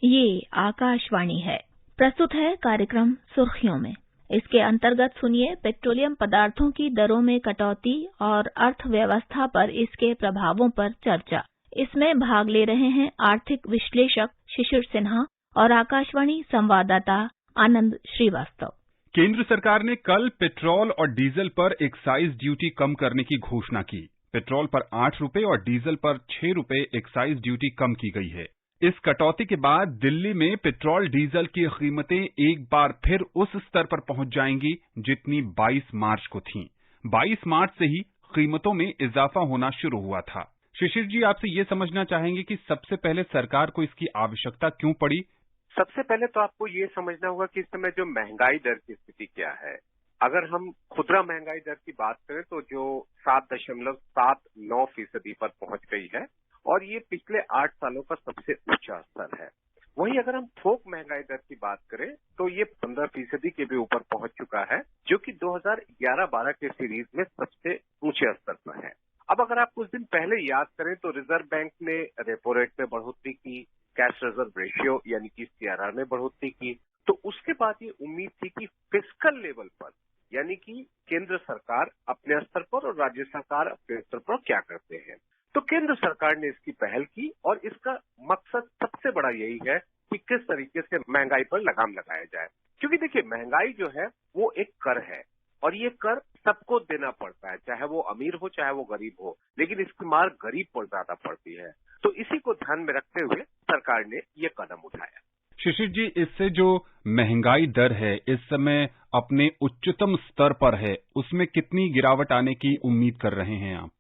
ये आकाशवाणी है। प्रस्तुत है कार्यक्रम सुर्खियों में। इसके अंतर्गत सुनिए पेट्रोलियम पदार्थों की दरों में कटौती और अर्थव्यवस्था पर इसके प्रभावों पर चर्चा। इसमें भाग ले रहे हैं आर्थिक विश्लेषक शिशिर सिन्हा और आकाशवाणी संवाददाता आनंद श्रीवास्तव। केंद्र सरकार ने कल पेट्रोल और डीजल पर एक्साइज ड्यूटी कम करने की घोषणा की। पेट्रोल पर 8 रुपए और डीजल पर 6 रुपए एक्साइज ड्यूटी कम की गई है। इस कटौती के बाद दिल्ली में पेट्रोल डीजल की कीमतें एक बार फिर उस स्तर पर पहुंच जाएंगी जितनी 22 मार्च को थीं। 22 मार्च से ही कीमतों में इजाफा होना शुरू हुआ था। शिशिर जी, आपसे ये समझना चाहेंगे कि सबसे पहले सरकार को इसकी आवश्यकता क्यों पड़ी? सबसे पहले तो आपको ये समझना होगा कि इस समय जो महंगाई दर की स्थिति क्या है। अगर हम खुदरा महंगाई दर की बात करें तो जो 7.79% पर पहुंच गई है और ये पिछले 8 सालों का सबसे ऊंचा स्तर है। वहीं अगर हम थोक महंगाई दर की बात करें तो ये 15% के भी ऊपर पहुंच चुका है, जो कि 2011-12 के सीरीज में सबसे ऊंचे स्तर पर है। अब अगर आप कुछ दिन पहले याद करें तो रिजर्व बैंक ने रेपो रेट में बढ़ोतरी की, कैश रिजर्व रेशियो यानी कि सीआरआर में बढ़ोतरी की, तो उसके बाद ये उम्मीद थी कि फिस्कल लेवल पर यानी कि केंद्र सरकार अपने स्तर पर और राज्य सरकार अपने स्तर पर क्या करते हैं। तो केंद्र सरकार ने इसकी पहल की और इसका मकसद सबसे बड़ा यही है कि किस तरीके से महंगाई पर लगाम लगाया जाए। क्योंकि देखिए, महंगाई जो है वो एक कर है और ये कर सबको देना पड़ता है, चाहे वो अमीर हो चाहे वो गरीब हो, लेकिन इसकी मार गरीब पर ज्यादा पड़ती है। तो इसी को ध्यान में रखते हुए सरकार ने ये कदम उठाया। शिशिर जी, इससे जो महंगाई दर है इस समय अपने उच्चतम स्तर पर है, उसमें कितनी गिरावट आने की उम्मीद कर रहे हैं आप?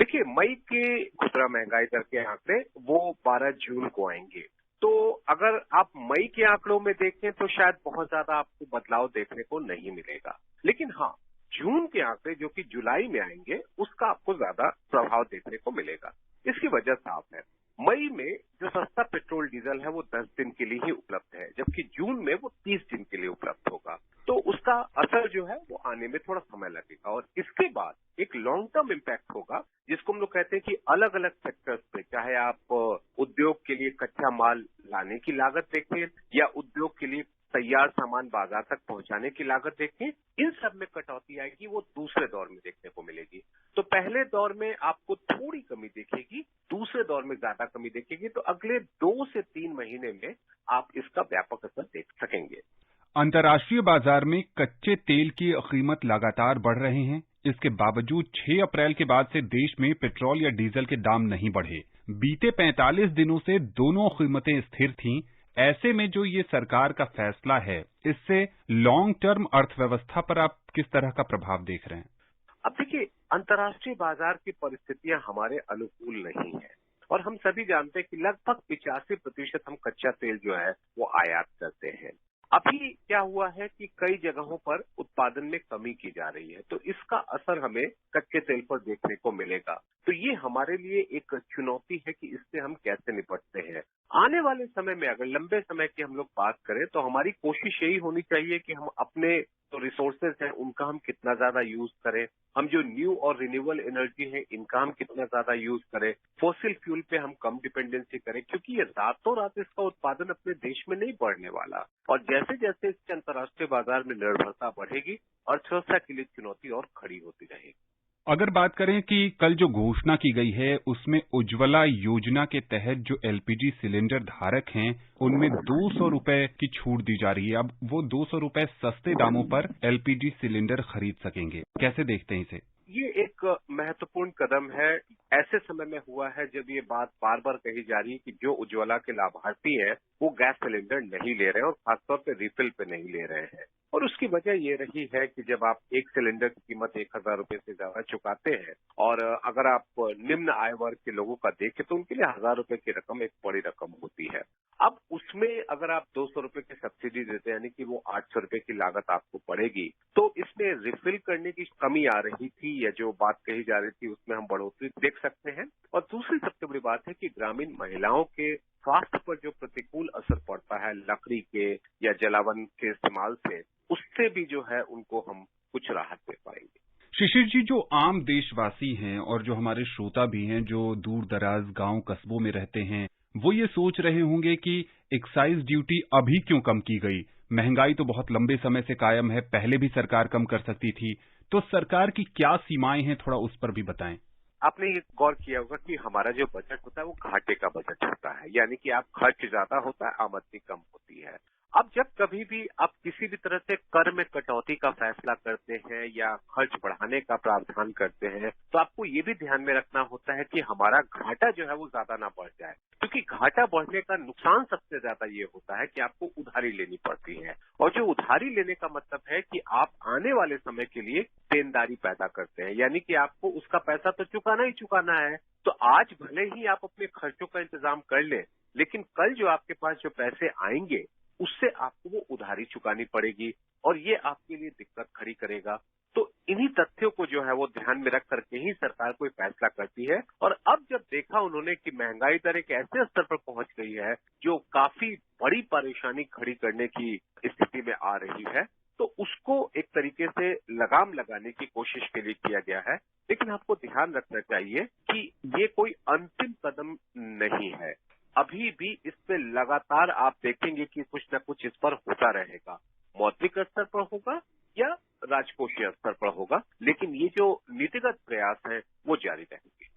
देखिए, मई के खुदरा महंगाई दर के आंकड़े वो 12 जून को आएंगे। तो अगर आप मई के आंकड़ों में देखें तो शायद बहुत ज्यादा आपको बदलाव देखने को नहीं मिलेगा, लेकिन हाँ, जून के आंकड़े जो कि जुलाई में आएंगे उसका आपको ज्यादा प्रभाव देखने को मिलेगा। इसकी वजह साफ है। मई में जो सस्ता पेट्रोल डीजल है वो 10 दिन के लिए ही उपलब्ध है, जबकि जून में वो 30 दिन के लिए उपलब्ध होगा। तो उसका असर जो है वो आने में थोड़ा समय लगेगा और इसके बाद एक लॉन्ग टर्म इम्पैक्ट होगा, जिसको हम लोग कहते हैं कि अलग अलग सेक्टर्स पे, चाहे आप उद्योग के लिए कच्चा माल लाने की लागत देखें या उद्योग के लिए तैयार सामान बाजार तक पहुंचाने की लागत देखें, इन सब में कटौती आएगी, वो दूसरे दौर में देखने को मिलेगी। तो पहले दौर में आपको थोड़ी कमी दिखेगी, दूसरे दौर में ज्यादा कमी दिखेगी। तो अगले 2 से 3 महीने में आप इसका व्यापक असर देख सकेंगे। अंतर्राष्ट्रीय बाजार में कच्चे तेल की कीमत लगातार बढ़ रहे हैं। इसके बावजूद 6 अप्रैल के बाद से देश में पेट्रोल या डीजल के दाम नहीं बढ़े। बीते 45 दिनों से दोनों कीमतें स्थिर थीं। ऐसे में जो ये सरकार का फैसला है, इससे लॉन्ग टर्म अर्थव्यवस्था पर आप किस तरह का प्रभाव देख रहे हैं? अब देखिए, अंतर्राष्ट्रीय बाजार की परिस्थितियां हमारे अनुकूल नहीं है और हम सभी जानते हैं कि लगभग 85% हम कच्चा तेल जो है वो आयात करते हैं। अभी क्या हुआ है कि कई जगहों पर उत्पादन में कमी की जा रही है, तो इसका असर हमें कच्चे तेल पर देखने को मिलेगा। तो ये हमारे लिए एक चुनौती है कि इससे हम कैसे निपटते हैं। आने वाले समय में अगर लंबे समय की हम लोग बात करें तो हमारी कोशिश यही होनी चाहिए कि हम अपने जो रिसोर्सेज हैं उनका हम कितना ज्यादा यूज करें, हम जो न्यू और रिन्यूएबल एनर्जी है इनका हम कितना ज्यादा यूज करें, फोसिल फ्यूल पे हम कम डिपेंडेंसी करें, क्योंकि ये रातों रात इसका उत्पादन अपने देश में नहीं बढ़ने वाला। और जैसे जैसे इसके अंतर्राष्ट्रीय बाजार में निर्भरता बढ़ेगी, अर्थव्यवस्था के लिए चुनौती और खड़ी होती रहेगी। अगर बात करें कि कल जो घोषणा की गई है उसमें उज्ज्वला योजना के तहत जो एलपीजी सिलेंडर धारक हैं उनमें 200 रुपए की छूट दी जा रही है। अब वो 200 रुपए सस्ते दामों पर एलपीजी सिलेंडर खरीद सकेंगे। कैसे देखते हैं इसे? ये एक महत्वपूर्ण कदम है। ऐसे समय में हुआ है जब ये बात बार बार कही जा रही है कि जो उज्ज्वला के लाभार्थी हैं वो गैस सिलेंडर नहीं ले रहे हैं और खासतौर पे रिफिल पे नहीं ले रहे हैं। और उसकी वजह ये रही है कि जब आप एक सिलेंडर की कीमत 1000 रुपए से ज्यादा चुकाते हैं और अगर आप निम्न आय वर्ग के लोगों का देखें तो उनके लिए 1000 रुपए की रकम एक बड़ी रकम होती है। अब उसमें अगर आप 200 रुपए की सब्सिडी देते हैं यानी कि वो 800 रुपए की लागत आपको पड़ेगी, तो इसमें रिफिल करने की कमी आ रही थी या जो बात कही जा रही थी उसमें हम बढ़ोतरी देख सकते हैं। और दूसरी सबसे बड़ी बात है कि ग्रामीण महिलाओं के स्वास्थ्य पर जो प्रतिकूल असर पड़ता है लकड़ी के या जलावन के इस्तेमाल से, उससे भी जो है उनको हम कुछ राहत दे पाएंगे। शिशिर जी, जो आम देशवासी हैं और जो हमारे श्रोता भी हैं जो दूर दराज गांव कस्बों में रहते हैं, वो ये सोच रहे होंगे कि एक्साइज ड्यूटी अभी क्यों कम की गई? महंगाई तो बहुत लंबे समय से कायम है, पहले भी सरकार कम कर सकती थी। तो सरकार की क्या सीमाएं हैं, थोड़ा उस पर भी बताएं। आपने ये गौर किया होगा कि हमारा जो बजट होता है वो घाटे का बजट होता है, यानी कि आप खर्च ज्यादा होता है, आमदनी कम होती है। अब जब कभी भी आप किसी भी तरह से कर में कटौती का फैसला करते हैं या खर्च बढ़ाने का प्रावधान करते हैं, तो आपको ये भी ध्यान में रखना होता है कि हमारा घाटा जो है वो ज्यादा ना बढ़ जाए, क्योंकि घाटा बढ़ने का नुकसान सबसे ज्यादा ये होता है कि आपको उधारी लेनी पड़ती है, और जो उधारी लेने का मतलब है कि आप आने वाले समय के लिए देनदारी पैदा करते हैं, यानी कि आपको उसका पैसा तो चुकाना ही चुकाना है। तो आज भले ही आप अपने खर्चों का इंतजाम कर लें, लेकिन कल जो आपके पास जो पैसे आएंगे उससे आपको वो उधारी चुकानी पड़ेगी, और ये आपके लिए दिक्कत खड़ी करेगा। तो इन्हीं तथ्यों को जो है वो ध्यान में रख करके ही सरकार कोई फैसला करती है। और अब जब देखा उन्होंने कि महंगाई दर एक ऐसे स्तर पर पहुंच गई है जो काफी बड़ी परेशानी खड़ी करने की स्थिति में आ रही है, तो उसको एक तरीके से लगाम लगाने की कोशिश के लिए किया गया है। लेकिन आपको ध्यान रखना चाहिए कि ये कोई अंतिम कदम नहीं है। अभी भी इस पे लगातार आप देखेंगे कि कुछ न कुछ इस पर होता रहेगा, मौद्रिक स्तर पर होगा या राजकोषीय स्तर पर होगा, लेकिन ये जो नीतिगत प्रयास हैं वो जारी रहेंगे।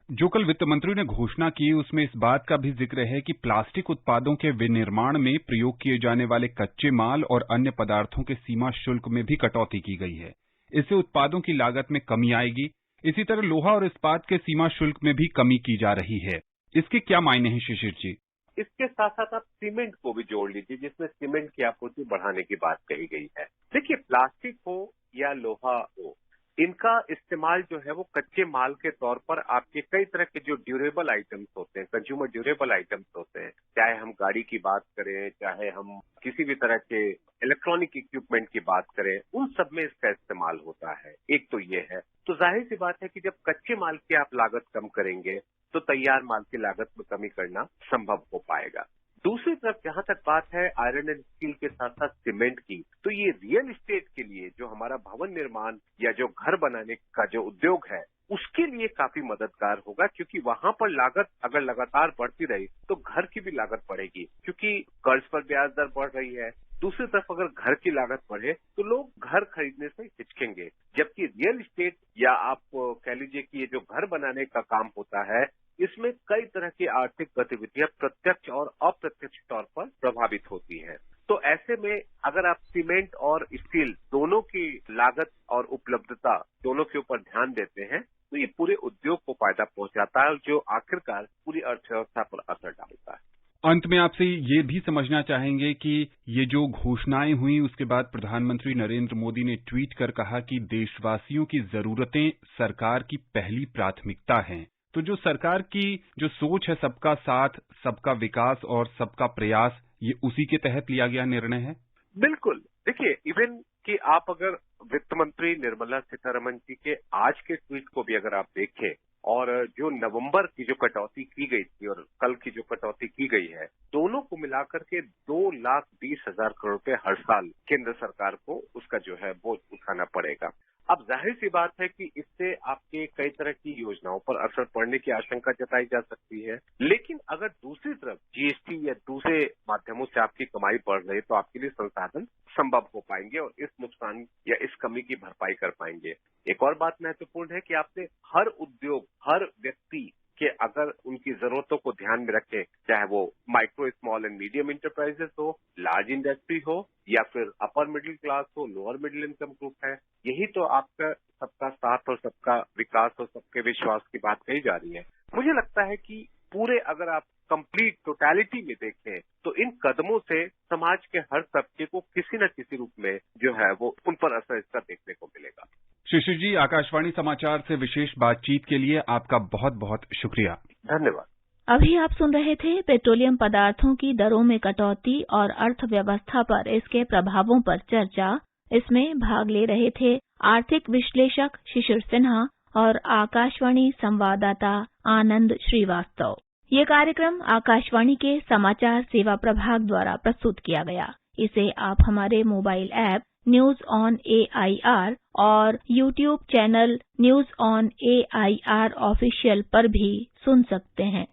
जो कल वित्त मंत्री ने घोषणा की, उसमें इस बात का भी जिक्र है कि प्लास्टिक उत्पादों के विनिर्माण में प्रयोग किए जाने वाले कच्चे माल और अन्य पदार्थों के सीमा शुल्क में भी कटौती की गई है। इससे उत्पादों की लागत में कमी आएगी। इसी तरह लोहा और इस्पात के सीमा शुल्क में भी कमी की जा रही है। इसके क्या मायने हैं शिशिर जी? इसके साथ साथ आप सीमेंट को भी जोड़ लीजिए, जिसमें सीमेंट की आपूर्ति बढ़ाने की बात कही गई है। देखिए, प्लास्टिक हो या लोहा हो, इनका इस्तेमाल जो है वो कच्चे माल के तौर पर आपके कई तरह के जो ड्यूरेबल आइटम्स होते हैं, कंज्यूमर ड्यूरेबल आइटम्स होते हैं, चाहे हम गाड़ी की बात करें, चाहे हम किसी भी तरह के इलेक्ट्रॉनिक इक्विपमेंट की बात करें, उन सब में इसका इस्तेमाल होता है। एक तो ये है। तो जाहिर सी बात है कि जब कच्चे माल की आप लागत कम करेंगे तो तैयार माल की लागत में कमी करना संभव हो पाएगा। दूसरी तरफ जहां तक बात है आयरन एंड स्टील के साथ साथ सीमेंट की, तो ये रियल एस्टेट के लिए, जो हमारा भवन निर्माण या जो घर बनाने का जो उद्योग है, उसके लिए काफी मददगार होगा, क्योंकि वहां पर लागत अगर लगातार बढ़ती रही तो घर की भी लागत बढ़ेगी, क्योंकि कर्ज पर ब्याज दर बढ़ रही है। दूसरी तरफ अगर घर की लागत बढ़े तो लोग घर खरीदने से हिचकेंगे, जबकि रियल एस्टेट या आप कह लीजिए कि ये जो घर बनाने का काम होता है, इसमें कई तरह की आर्थिक गतिविधियां प्रत्यक्ष और अप्रत्यक्ष तौर पर प्रभावित होती हैं। तो ऐसे में अगर आप सीमेंट और स्टील दोनों की लागत और उपलब्धता दोनों के ऊपर ध्यान देते हैं, तो ये पूरे उद्योग को फायदा पहुंचाता है, जो आखिरकार पूरी अर्थव्यवस्था पर असर डालता है। अंत में आपसे ये भी समझना चाहेंगे कि ये जो घोषणाएं हुई, उसके बाद प्रधानमंत्री नरेंद्र मोदी ने ट्वीट कर कहा कि देशवासियों की जरूरतें सरकार की पहली प्राथमिकता हैं। तो जो सरकार की जो सोच है, सबका साथ, सबका विकास और सबका प्रयास, ये उसी के तहत लिया गया निर्णय है? बिल्कुल। देखिए, इवन कि आप अगर वित्त मंत्री निर्मला सीतारमण जी के आज के ट्वीट को भी अगर आप देखें, और जो नवंबर की जो कटौती की गई थी और कल की जो कटौती की गई है, दोनों को मिलाकर के 2,20,000 करोड़ रुपए हर साल केंद्र सरकार को उसका जो है बोझ उठाना पड़ेगा। अब जाहिर सी बात है कि इससे आपके कई तरह की योजनाओं पर असर पड़ने की आशंका जताई जा सकती है, लेकिन अगर दूसरी तरफ जीएसटी या दूसरे माध्यमों से आपकी कमाई बढ़ रही है तो आपके लिए संसाधन संभव हो पाएंगे और इस नुकसान या इस कमी की भरपाई कर पाएंगे। एक और बात महत्वपूर्ण है कि आपने हर उद्योग, हर व्यक्ति के अगर उनकी जरूरतों को ध्यान में रखें, चाहे वो micro, small and medium enterprises हो, लार्ज इंडस्ट्री हो, या फिर अपर मिडिल क्लास हो, लोअर मिडिल इनकम ग्रुप है, यही तो आपका सबका साथ और सबका विकास और सबके विश्वास की बात कही जा रही है। मुझे लगता है कि पूरे अगर आप कंप्लीट टोटलिटी में देखें तो इन कदमों से समाज के हर तबके को किसी न किसी रूप में जो है वो उन पर असर इसका देखने को मिलेगा। शिशिर जी, आकाशवाणी समाचार से विशेष बातचीत के लिए आपका बहुत बहुत शुक्रिया। धन्यवाद। अभी आप सुन रहे थे पेट्रोलियम पदार्थों की दरों में कटौती और अर्थव्यवस्था पर इसके प्रभावों पर चर्चा। इसमें भाग ले रहे थे आर्थिक विश्लेषक शिशिर सिन्हा और आकाशवाणी संवाददाता आनंद श्रीवास्तव। ये कार्यक्रम आकाशवाणी के समाचार सेवा प्रभाग द्वारा प्रस्तुत किया गया। इसे आप हमारे mobile app news on AIR और YouTube channel news on AIR official पर भी सुन सकते हैं।